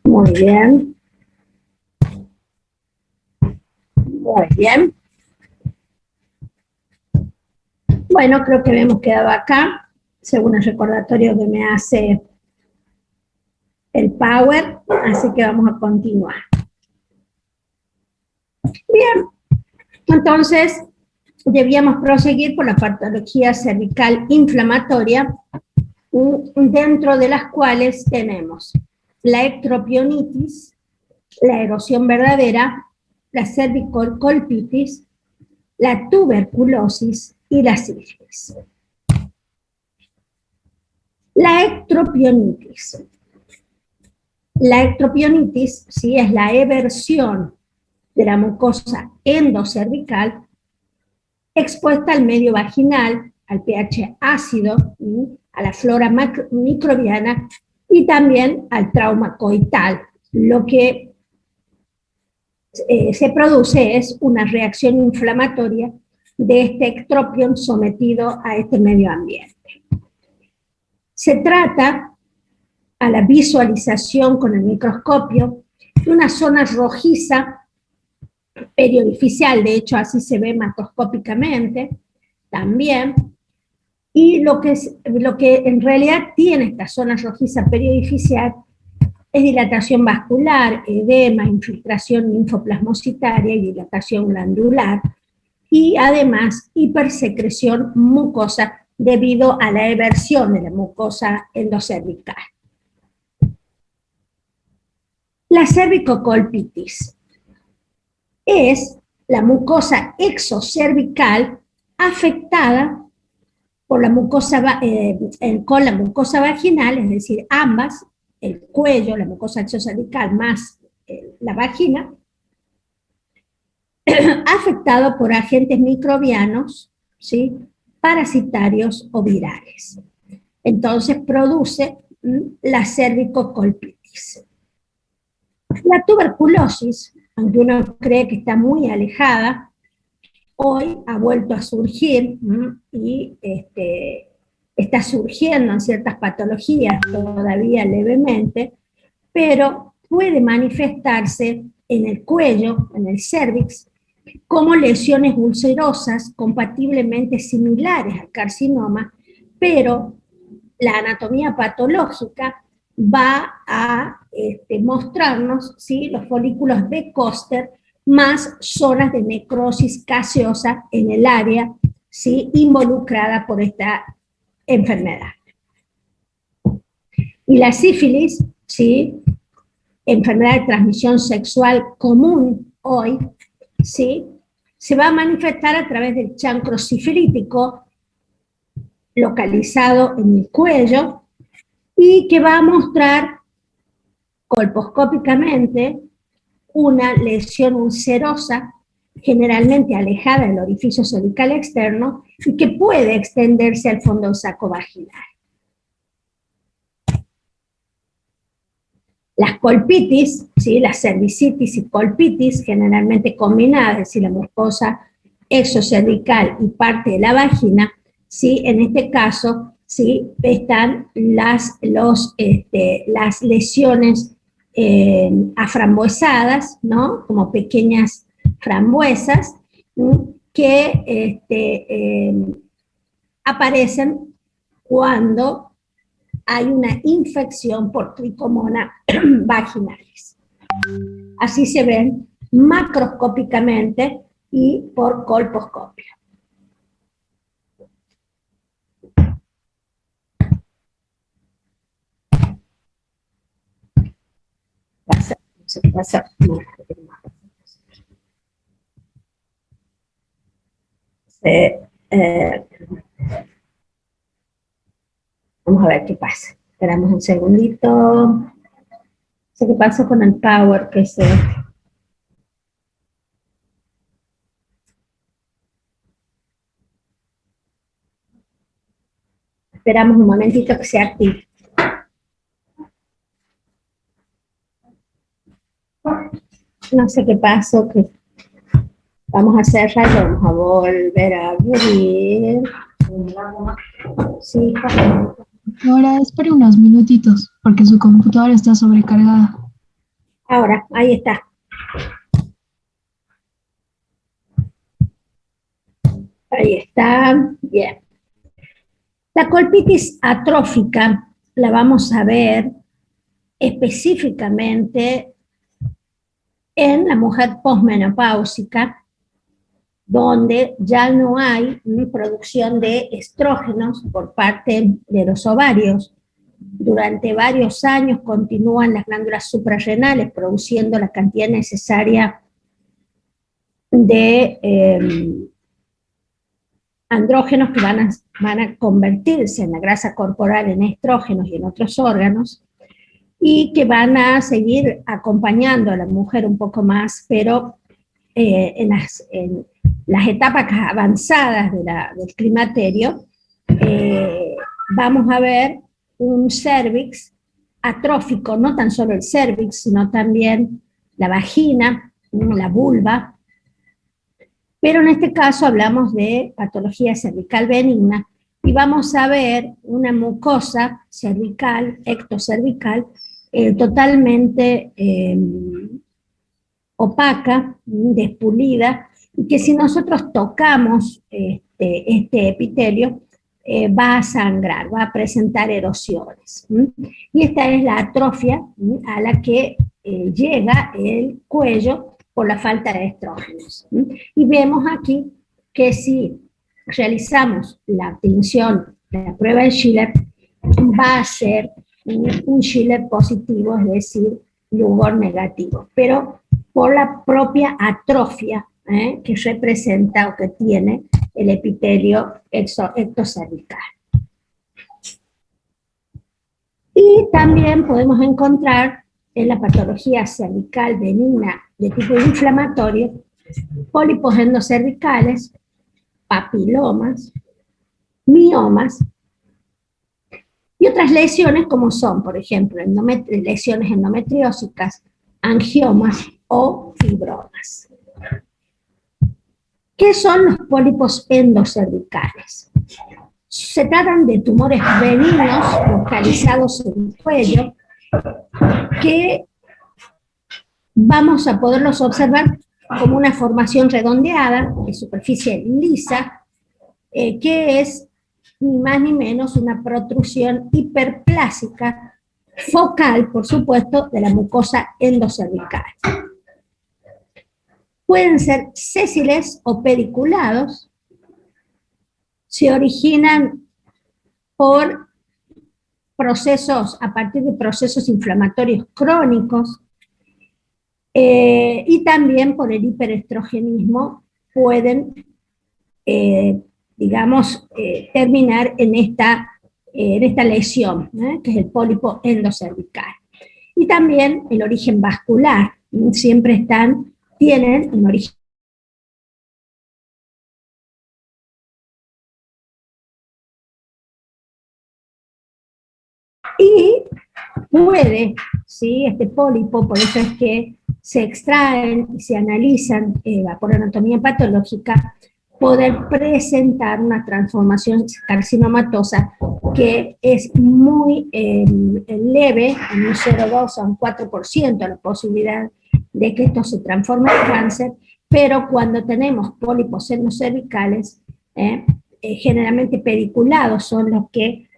Muy bien. Muy bien. Bueno, creo que hemos quedado acá, según el recordatorio que me hace el Power, así que vamos a continuar. Bien, entonces debíamos proseguir por la patología cervical inflamatoria, dentro de las cuales tenemos la ectropionitis, la erosión verdadera, la cervicocolpitis, la tuberculosis y la sífilis. La ectropionitis. La ectropionitis, ¿sí?, es la eversión de la mucosa endocervical expuesta al medio vaginal, al pH ácido, a la flora microbiana y también al trauma coital. Lo que se produce es una reacción inflamatoria de este ectropion sometido a este medio ambiente. Se trata, a la visualización con el microscopio, de una zona rojiza periorificial, de hecho así se ve macroscópicamente también, y lo que en realidad tiene esta zona rojiza periorificial es dilatación vascular, edema, infiltración linfoplasmocitaria y dilatación glandular, y además hipersecreción mucosa debido a la eversión de la mucosa endocervical. La cervicocolpitis es la mucosa exocervical afectada por la mucosa, con la mucosa vaginal, es decir, ambas, el cuello, la mucosa exocervical más la vagina, afectado por agentes microbianos, ¿sí?, parasitarios o virales. Entonces produce la cervicocolpitis. La tuberculosis, aunque uno cree que está muy alejada, hoy ha vuelto a surgir y está surgiendo en ciertas patologías todavía levemente, pero puede manifestarse en el cuello, en el cérvix, como lesiones ulcerosas compatiblemente similares al carcinoma, pero la anatomía patológica va a mostrarnos, ¿sí?, los folículos de Koster más zonas de necrosis gaseosa en el área, ¿sí?, involucrada por esta enfermedad. Y la sífilis, ¿sí?, enfermedad de transmisión sexual común hoy, ¿sí?, se va a manifestar a través del chancro sifilítico localizado en el cuello y que va a mostrar colposcópicamente una lesión ulcerosa generalmente alejada del orificio cervical externo y que puede extenderse al fondo del saco vaginal. Las colpitis, ¿sí?, la cervicitis y colpitis, generalmente combinadas, es decir, la mucosa exocervical y parte de la vagina, ¿sí?, en este caso, ¿sí?, están las lesiones aframbuesadas, ¿no?, como pequeñas frambuesas, que aparecen cuando hay una infección por tricomona vaginalis. Así se ven macroscópicamente y por colposcopio. Vamos a ver qué pasa. Esperamos un segundito. No sé qué pasó con el power que se... Esperamos un momentito que se active. No sé qué pasó, que vamos a cerrar y vamos a volver a abrir. Sí, ahora espere unos minutitos, porque su computadora está sobrecargada. Ahora, ahí está. Ahí está, bien. La colpitis atrófica la vamos a ver específicamente en la mujer posmenopáusica, donde ya no hay producción de estrógenos por parte de los ovarios. Durante varios años continúan las glándulas suprarrenales produciendo la cantidad necesaria de andrógenos que van a convertirse en la grasa corporal en estrógenos y en otros órganos, y que van a seguir acompañando a la mujer un poco más, pero en las etapas avanzadas del climaterio, vamos a ver un cérvix atrófico, no tan solo el cérvix, sino también la vagina, la vulva, pero en este caso hablamos de patología cervical benigna y vamos a ver una mucosa cervical, ectocervical, totalmente opaca, despulida, y que si nosotros tocamos este epitelio, va a sangrar, va a presentar erosiones. Y esta es la atrofia a la que llega el cuello por la falta de estrógenos. Y vemos aquí que si realizamos la tinción, la prueba de Schiller, va a ser un Schiller positivo, es decir, Lugor negativo, pero por la propia atrofia que representa o que tiene el epitelio ectocervical. Y también podemos encontrar en la patología cervical benigna de tipo inflamatorio pólipos endocervicales, papilomas, miomas y otras lesiones como son, por ejemplo, lesiones endometriósicas, angiomas o fibromas. ¿Qué son los pólipos endocervicales? Se tratan de tumores benignos localizados en el cuello que vamos a poderlos observar como una formación redondeada de superficie lisa, que es ni más ni menos una protrusión hiperplásica focal, por supuesto, de la mucosa endocervical. Pueden ser sésiles o pediculados, se originan por procesos, a partir de procesos inflamatorios crónicos, y también por el hiperestrogenismo pueden, digamos, terminar en esta lesión, que es el pólipo endocervical. Y también el origen vascular, siempre tienen un origen. Y puede, ¿sí? Este pólipo, por eso es que se extraen y se analizan por anatomía patológica, poder presentar una transformación carcinomatosa que es muy leve, en un 0,2 a un 4% la posibilidad de que esto se transforme en cáncer, pero cuando tenemos pólipos endocervicales, generalmente pediculados son los que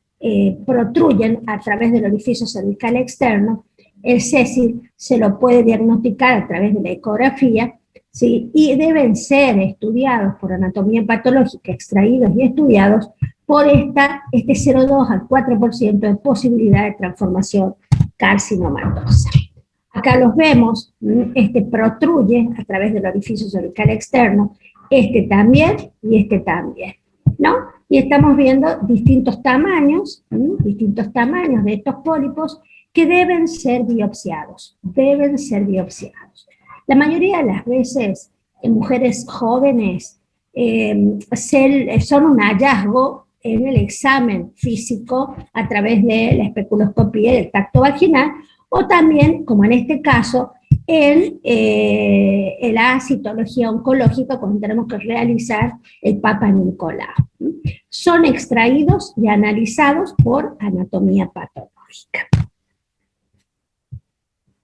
protruyen a través del orificio cervical externo. El sésil se lo puede diagnosticar a través de la ecografía, ¿sí? Y deben ser estudiados por anatomía patológica, extraídos y estudiados por este 0,2 al 4% de posibilidad de transformación carcinomatosa. Acá los vemos, este protruye a través del orificio cervical externo, este también y este también, ¿no? Y estamos viendo distintos tamaños de estos pólipos que deben ser biopsiados, La mayoría de las veces en mujeres jóvenes son un hallazgo en el examen físico a través de la especuloscopía y el tacto vaginal, o también, como en este caso, en la citología oncológica cuando tenemos que realizar el Papa Nicolau. Son extraídos y analizados por anatomía patológica.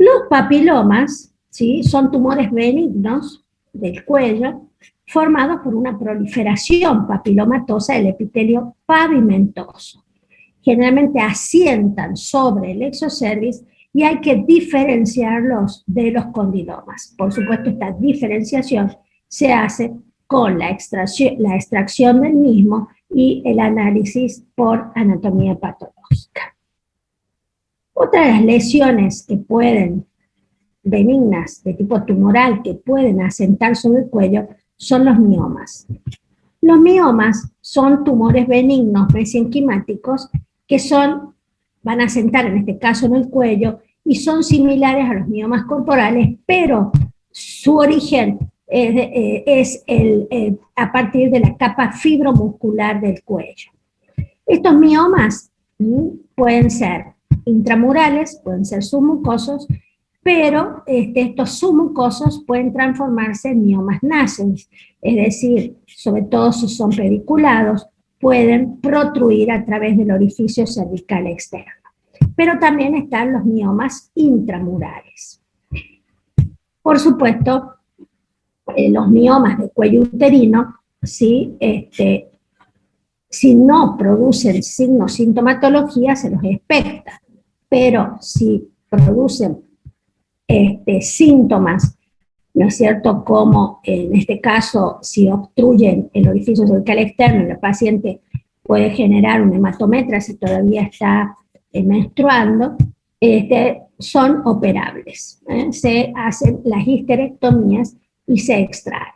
Los papilomas, ¿sí?, son tumores benignos del cuello formados por una proliferación papilomatosa del epitelio pavimentoso. Generalmente asientan sobre el exocervix y hay que diferenciarlos de los condilomas. Por supuesto, esta diferenciación se hace con la extracción del mismo y el análisis por anatomía patológica. Otra de las lesiones que pueden, benignas de tipo tumoral, que pueden asentar sobre el cuello, son los miomas. Los miomas son tumores benignos mesenquimáticos que van a asentar en este caso en el cuello y son similares a los miomas corporales, pero su origen es a partir de la capa fibromuscular del cuello. Estos miomas pueden ser intramurales, pueden ser submucosos, pero estos submucosos pueden transformarse en miomas nascens, es decir, sobre todo si son pediculados, pueden protruir a través del orificio cervical externo. Pero también están los miomas intramurales. Por supuesto, los miomas de cuello uterino, ¿sí?, si no producen signos, sintomatología, se los expecta, pero si producen síntomas, ¿no es cierto?, como en este caso, si obstruyen el orificio cervical externo, el paciente puede generar un hematometra si todavía está menstruando, son operables. Se hacen las histerectomías y se extraen.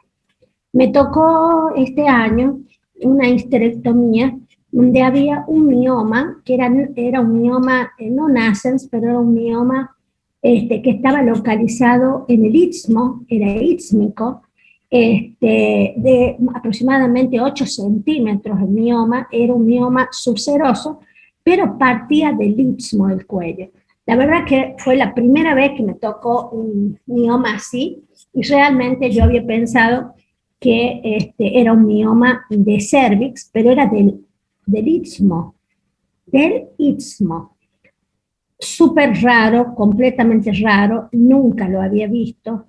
Me tocó este año una histerectomía donde había un mioma, que era un mioma no nascens, pero era un mioma que estaba localizado en el istmo, era ístmico, de aproximadamente 8 centímetros el mioma, era un mioma subseroso, pero partía del istmo del cuello. La verdad que fue la primera vez que me tocó un mioma así, y realmente yo había pensado que era un mioma de cervix, pero era del istmo, súper raro, completamente raro, nunca lo había visto.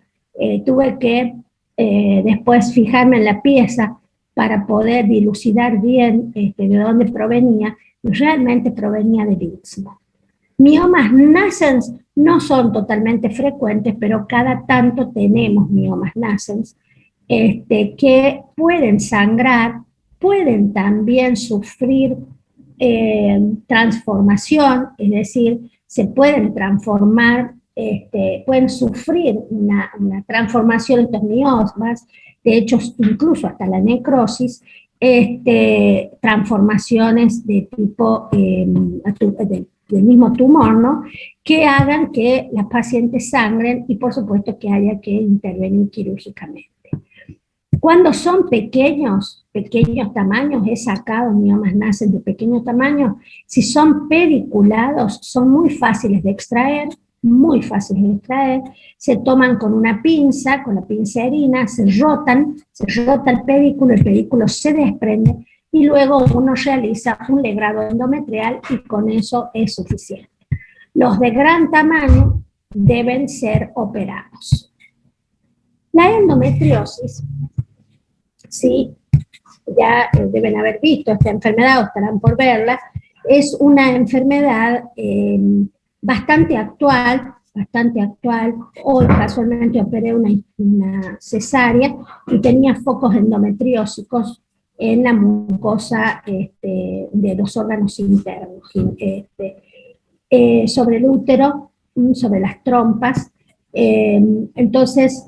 Tuve que después fijarme en la pieza para poder dilucidar bien de dónde provenía, y realmente provenía del istmo. Miomas nascens no son totalmente frecuentes, pero cada tanto tenemos miomas nascens que pueden sangrar, pueden también sufrir transformación, es decir, se pueden transformar, pueden sufrir una transformación de estos miomas, de hecho incluso hasta la necrosis, transformaciones de tipo del mismo tumor, ¿no?, que hagan que las pacientes sangren y por supuesto que haya que intervenir quirúrgicamente. Cuando son pequeños tamaños, he sacado miomas nascens de pequeño tamaño, si son pediculados, son muy fáciles de extraer, se toman con una pinza, con la pincerina, se rota el pedículo se desprende, y luego uno realiza un legrado endometrial y con eso es suficiente. Los de gran tamaño deben ser operados. La endometriosis, sí, ya deben haber visto esta enfermedad o estarán por verla, es una enfermedad bastante actual. Hoy casualmente operé una cesárea y tenía focos endometriósicos en la mucosa de los órganos internos, sobre el útero, sobre las trompas. Entonces,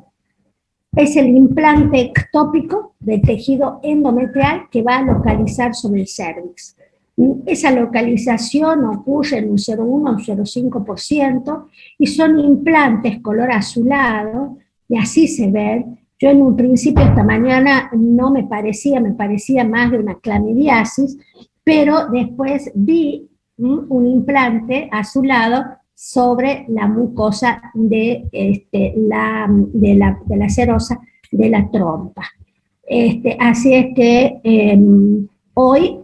es el implante ectópico de tejido endometrial que va a localizar sobre el cervix. Esa localización ocurre en un 0,1 o un 0,5% y son implantes color azulado, y así se ven. Yo en un principio esta mañana no me parecía más de una clamidiasis, pero después vi un implante azulado sobre la mucosa de la serosa de la trompa. Así es que hoy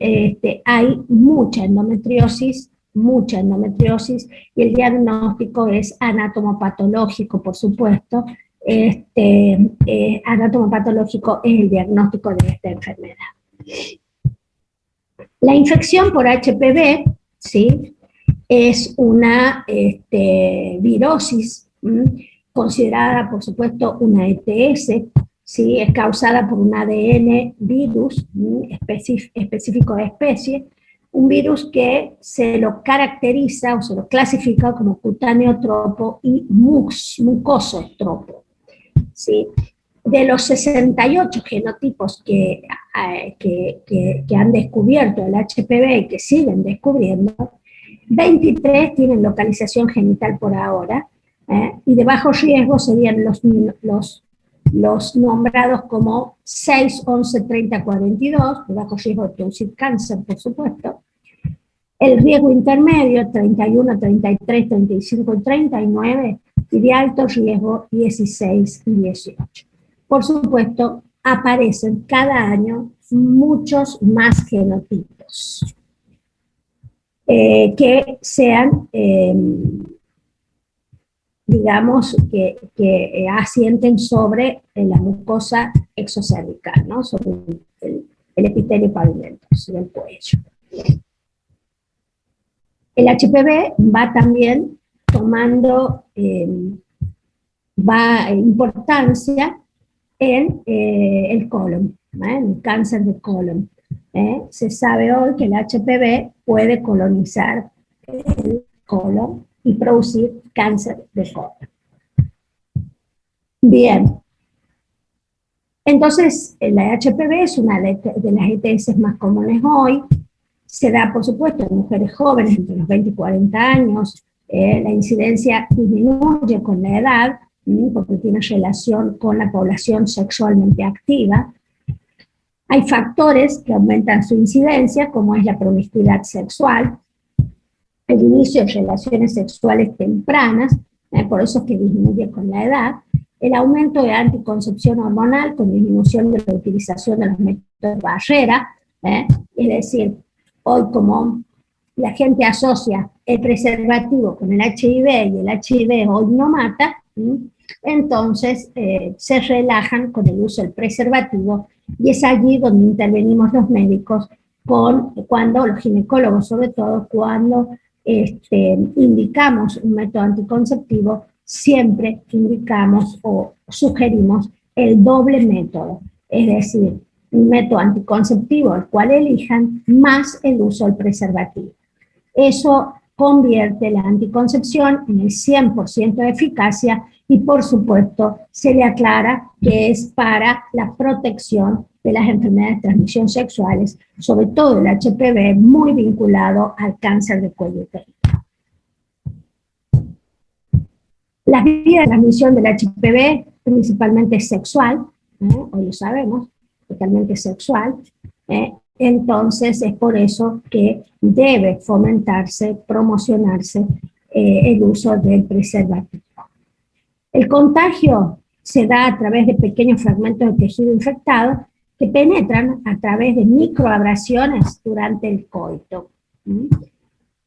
hay mucha endometriosis mucha endometriosis, y el diagnóstico es anatomopatológico, por supuesto. Anatomopatológico es el diagnóstico de esta enfermedad. La infección por HPV, ¿sí?, es una virosis, considerada, por supuesto, una ETS, ¿sí?, es causada por un ADN virus específico de especie, un virus que se lo caracteriza o se lo clasifica como cutáneotropo y mucosotropo, ¿sí? De los 68 genotipos que han descubierto el HPV y que siguen descubriendo, 23 tienen localización genital por ahora, y de bajo riesgo serían los nombrados como 6, 11, 30, 42, de bajo riesgo de producir cáncer, por supuesto. El riesgo intermedio, 31, 33, 35 y 39, y de alto riesgo, 16 y 18. Por supuesto, aparecen cada año muchos más genotipos que sean, digamos, que asienten sobre la mucosa exocervical, ¿no?, sobre el epitelio pavimentoso del cuello. El HPV va también tomando importancia en el colon, en el cáncer de colon. Se sabe hoy que el HPV puede colonizar el colon y producir cáncer de colon. Bien. Entonces, la HPV es una de las ETS más comunes hoy. Se da, por supuesto, en mujeres jóvenes entre los 20 y 40 años. La incidencia disminuye con la edad, porque tiene relación con la población sexualmente activa. Hay factores que aumentan su incidencia, como es la promiscuidad sexual, el inicio de relaciones sexuales tempranas, por eso es que disminuye con la edad, el aumento de anticoncepción hormonal con disminución de la utilización de los métodos de barrera, es decir, hoy como la gente asocia el preservativo con el HIV y el HIV hoy no mata, entonces se relajan con el uso del preservativo, y es allí donde intervenimos los médicos, cuando los ginecólogos sobre todo, cuando indicamos un método anticonceptivo, siempre indicamos o sugerimos el doble método, es decir, un método anticonceptivo el cual elijan, más el uso del preservativo. Eso convierte la anticoncepción en el 100% de eficacia, y por supuesto se le aclara que es para la protección de las enfermedades de transmisión sexuales, sobre todo el HPV, muy vinculado al cáncer de cuello uterino. Las vías de transmisión del HPV principalmente sexual, hoy lo sabemos, totalmente sexual, entonces es por eso que debe fomentarse, promocionarse el uso del preservativo. El contagio se da a través de pequeños fragmentos de tejido infectado que penetran a través de microabrasiones durante el coito.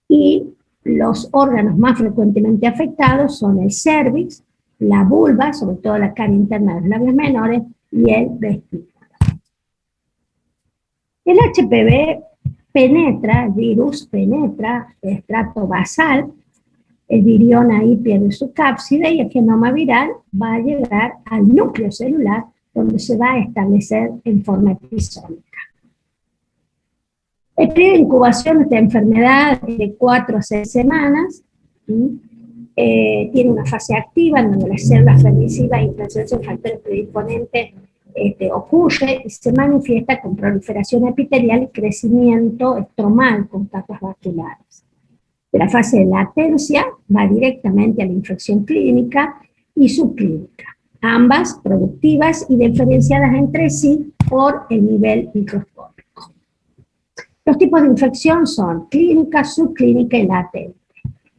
Y los órganos más frecuentemente afectados son el cervix, la vulva, sobre todo la cara interna de los labios menores, y el vestíbulo. El HPV penetra, el virus penetra el estrato basal, el virión ahí pierde su cápside, y el genoma viral va a llegar al núcleo celular, donde se va a establecer en forma episódica. El periodo de incubación de esta enfermedad es de 4 a 6 semanas, tiene una fase activa en donde las células permisivas y presencia de factores predisponentes ocurre y se manifiesta con proliferación epitelial y crecimiento estromal con capas vasculares. De la fase de latencia va directamente a la infección clínica y subclínica, ambas productivas y diferenciadas entre sí por el nivel microscópico. Los tipos de infección son clínica, subclínica y latente.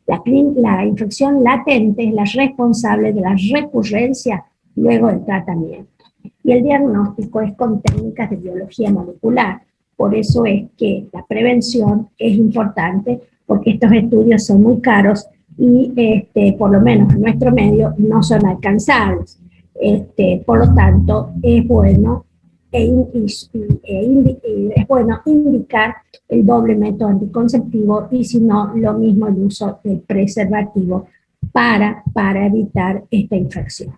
La infección latente es la responsable de la recurrencia luego del tratamiento, y el diagnóstico es con técnicas de biología molecular. Por eso es que la prevención es importante, porque estos estudios son muy caros y por lo menos en nuestro medio no son alcanzables. Por lo tanto, es bueno, es bueno indicar el doble método anticonceptivo y si no, lo mismo el uso del preservativo para evitar esta infección.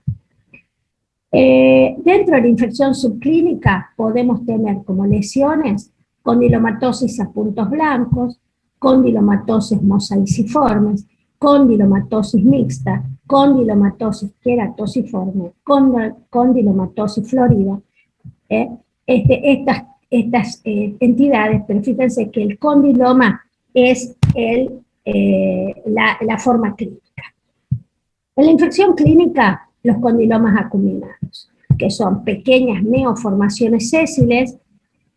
Dentro de la infección subclínica podemos tener como lesiones condilomatosis a puntos blancos, condilomatosis mosaiciformes, condilomatosis mixta, condilomatosis queratosiforme, condilomatosis florida. Estas entidades, pero fíjense que el condiloma es la forma clínica. En la infección clínica, los condilomas acuminados, que son pequeñas neoformaciones sésiles,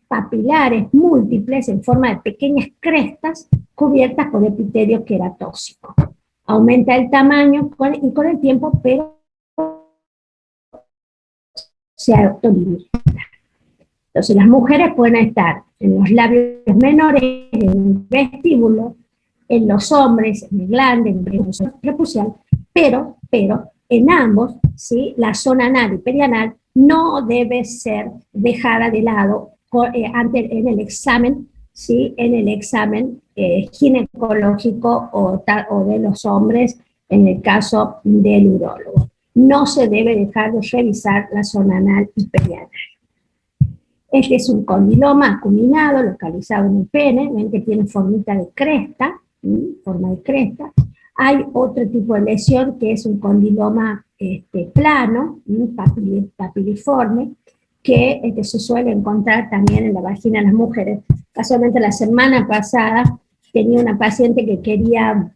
papilares múltiples en forma de pequeñas crestas cubiertas por epitelio queratóxico. Aumenta el tamaño y con el tiempo, pero se autolimita. Entonces las mujeres pueden estar en los labios menores, en el vestíbulo, en los hombres, en el glande, en el prepucial, pero en ambos, ¿sí?, la zona anal y perianal no debe ser dejada de lado en el examen, ¿sí?, en el examen ginecológico o de los hombres en el caso del urólogo. No se debe dejar de revisar la zona anal y perianal. Este es un condiloma acuminado localizado en el pene, ven que tiene formita de cresta, forma de cresta. Hay otro tipo de lesión que es un condiloma plano, papiliforme, que se suele encontrar también en la vagina de las mujeres. Casualmente la semana pasada tenía una paciente que quería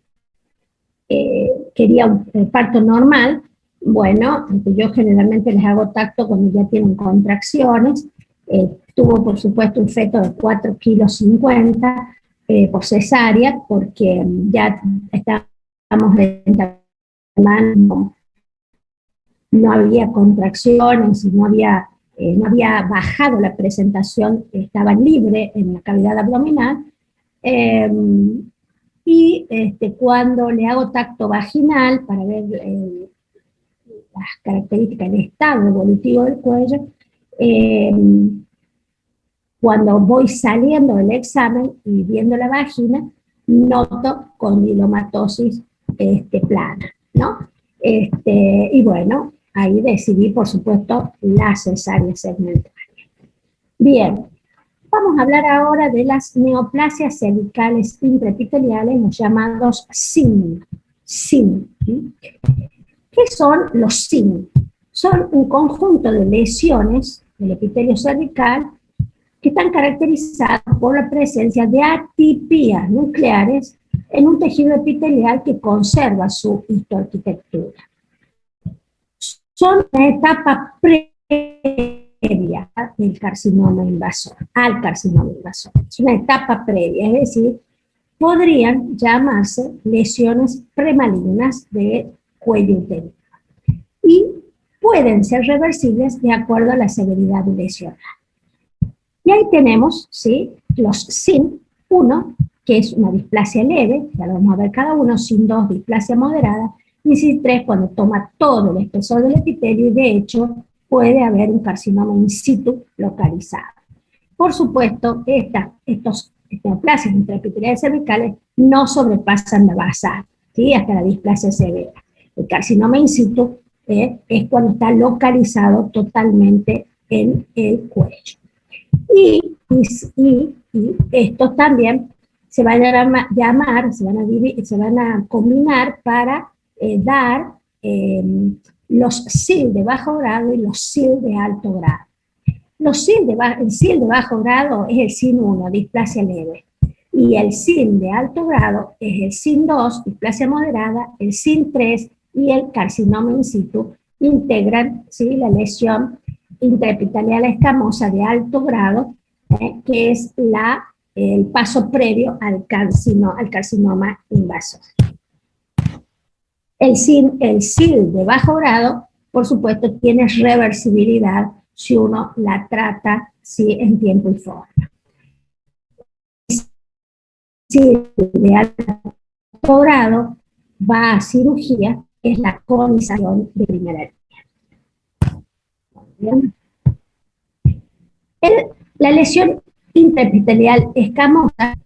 un parto normal. Bueno, yo generalmente les hago tacto cuando ya tienen contracciones. Tuvo por supuesto un feto de 4,50 kilos por cesárea, porque ya estábamos de mano, no había contracciones, no había bajado la presentación, estaba libre en la cavidad abdominal. Y cuando le hago tacto vaginal para ver las características, el estado evolutivo del cuello, cuando voy saliendo del examen y viendo la vagina, noto condilomatosis plana, ¿no? Y bueno, ahí decidí, por supuesto, la cesárea segmental. Bien, vamos a hablar ahora de las neoplasias cervicales intraepiteliales, los llamados SIN. SIN. ¿Qué son los SIN? Son un conjunto de lesiones del epitelio cervical que están caracterizadas por la presencia de atipías nucleares en un tejido epitelial que conserva su histoarquitectura. Son una etapa previa del carcinoma invasor, al carcinoma invasor. Es una etapa previa, es decir, podrían llamarse lesiones premalignas de cuello uterino. Y pueden ser reversibles de acuerdo a la severidad lesional. Y ahí tenemos, ¿sí?, los SIN 1, que es una displasia leve, ya lo vamos a ver cada uno, SIN 2, displasia moderada, y SIN 3 cuando toma todo el espesor del epitelio y de hecho puede haber un carcinoma in situ localizado. Por supuesto, estos neoplasias intraepiteliales cervicales no sobrepasan la basal, ¿sí?, hasta la displasia severa. El carcinoma in situ es cuando está localizado totalmente en el cuello. Y estos también se van a llamar, se van a combinar para dar los SIL de bajo grado y los SIL de alto grado. El SIL de bajo grado es el SIN 1, displasia leve, y el SIL de alto grado es el SIN 2, displasia moderada, el SIN 3 y el carcinoma in situ. Integran, ¿sí?, la lesión intraepitelial escamosa de alto grado, que es el paso previo al carcinoma invasor. El SIL de bajo grado, por supuesto, tiene reversibilidad si uno la trata, ¿sí?, en tiempo y forma. SIL de alto grado va a cirugía, es la conización de primera línea. La lesión intraepitelial escamosa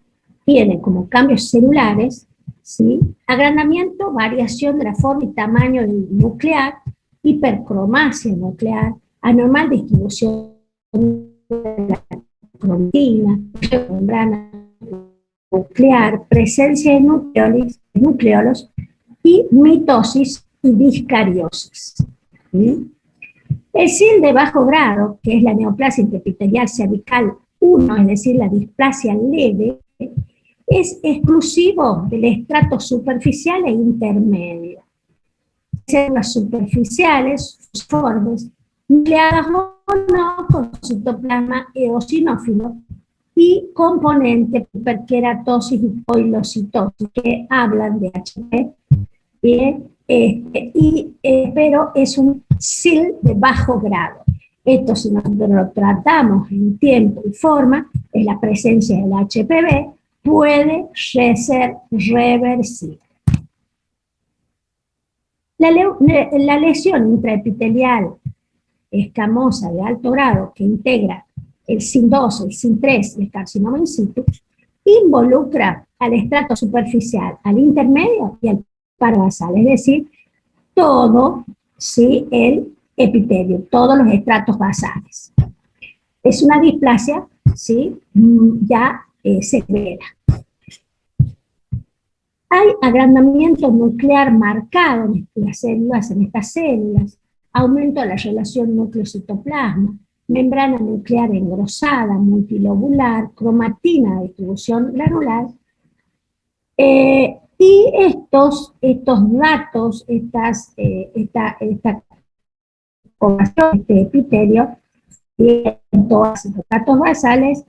tiene como cambios celulares, ¿sí?, agrandamiento, variación de la forma y tamaño del nuclear, hipercromasia nuclear, anormal distribución de la cromatina, membrana nuclear, presencia de nucleolos y mitosis y discariosis. ¿Sí? El SIL de bajo grado, que es la neoplasia intraepitelial cervical 1, es decir, la displasia leve, es exclusivo del estrato superficial e intermedio. Células superficiales, formes, nucleadas o no, con citoplasma eosinófilo y componente hiperkeratosis y poilocitosis, que hablan de HP, bien, pero es un SIL de bajo grado. Esto, si nosotros lo tratamos en tiempo y forma, es la presencia del HPV, puede ser reversible. La lesión intraepitelial escamosa de alto grado que integra el SIN2, el SIN3 y el carcinoma in situ, involucra al estrato superficial, al intermedio y al parabasal, es decir, todo, ¿sí?, el epitelio, todos los estratos basales. Es una displasia, ¿sí?, ya severa. Hay agrandamiento nuclear marcado en estas células, aumento de la relación núcleo-citoplasma, membrana nuclear engrosada, multilobular, cromatina de distribución granular, y estos datos, esta población, este epitelio, en todos los datos basales,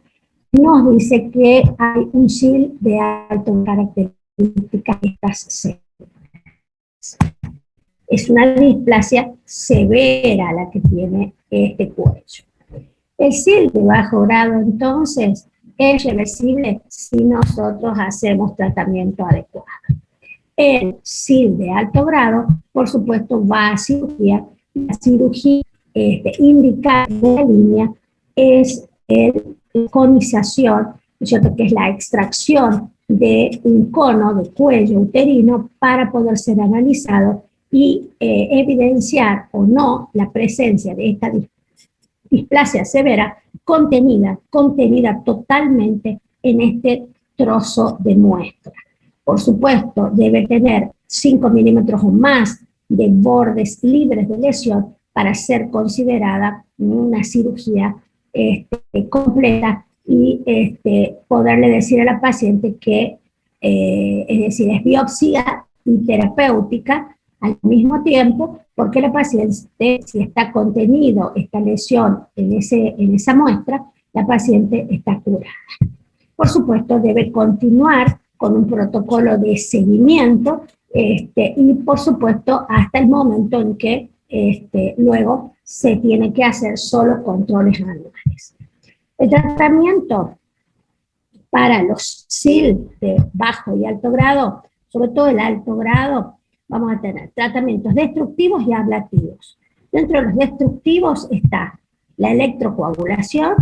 nos dice que hay un SIL de alta característica de estas células. Es una displasia severa la que tiene este cuello. El SIL de bajo grado, entonces, es reversible si nosotros hacemos tratamiento adecuado. El SIL de alto grado, por supuesto, va a cirugía. La cirugía indicada en la línea es la conización, ¿cierto?, que es la extracción de un cono de cuello uterino para poder ser analizado y evidenciar o no la presencia de esta displasia severa contenida totalmente en este trozo de muestra. Por supuesto, debe tener 5 milímetros o más de bordes libres de lesión para ser considerada una cirugía completa y poderle decir a la paciente que, es decir, es biopsia y terapéutica al mismo tiempo, porque la paciente, si está contenido esta lesión en esa muestra, la paciente está curada. Por supuesto, debe continuar con un protocolo de seguimiento y, por supuesto, hasta el momento en que luego se tiene que hacer solo controles anuales. El tratamiento para los SIL de bajo y alto grado, sobre todo el alto grado, vamos a tener tratamientos destructivos y ablativos. Dentro de los destructivos está la electrocoagulación,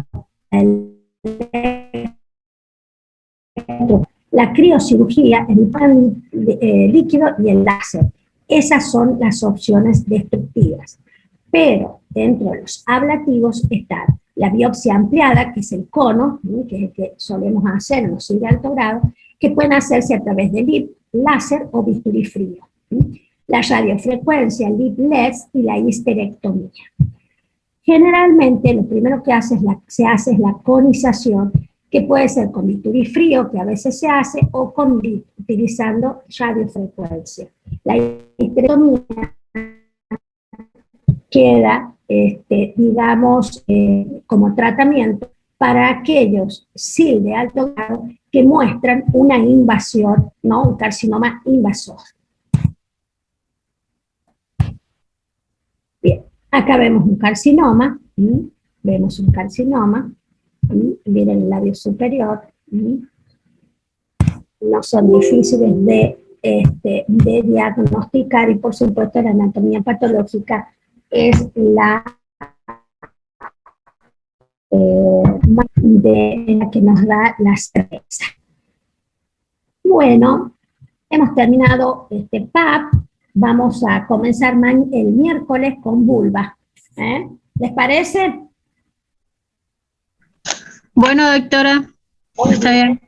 la criocirugía, el pan líquido y el láser. Esas son las opciones destructivas. Pero dentro de los ablativos está la biopsia ampliada, que es el cono, que es el que solemos hacer en los SIL de alto grado, que pueden hacerse a través de LIP, láser o bisturí frío. La radiofrecuencia, LIP-LES y la histerectomía. Generalmente lo primero que se hace es la conización, que puede ser con bisturí frío, que a veces se hace, o con LIP, utilizando radiofrecuencia. La histerectomía queda, digamos, como tratamiento para aquellos SIL de alto grado que muestran una invasión, ¿no?, un carcinoma invasor. Bien, acá vemos un carcinoma, vemos un carcinoma, miren el labio superior, no son difíciles de diagnosticar, y por supuesto la anatomía patológica es la que nos da la certeza. Bueno, hemos terminado este PAP, vamos a comenzar el miércoles con vulva. ¿Les parece? Bueno, doctora, está bien.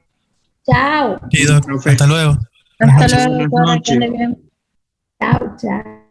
Chao. Sí, doc. Hasta luego. Hasta luego, doctora, que ande bien. Chao, chao.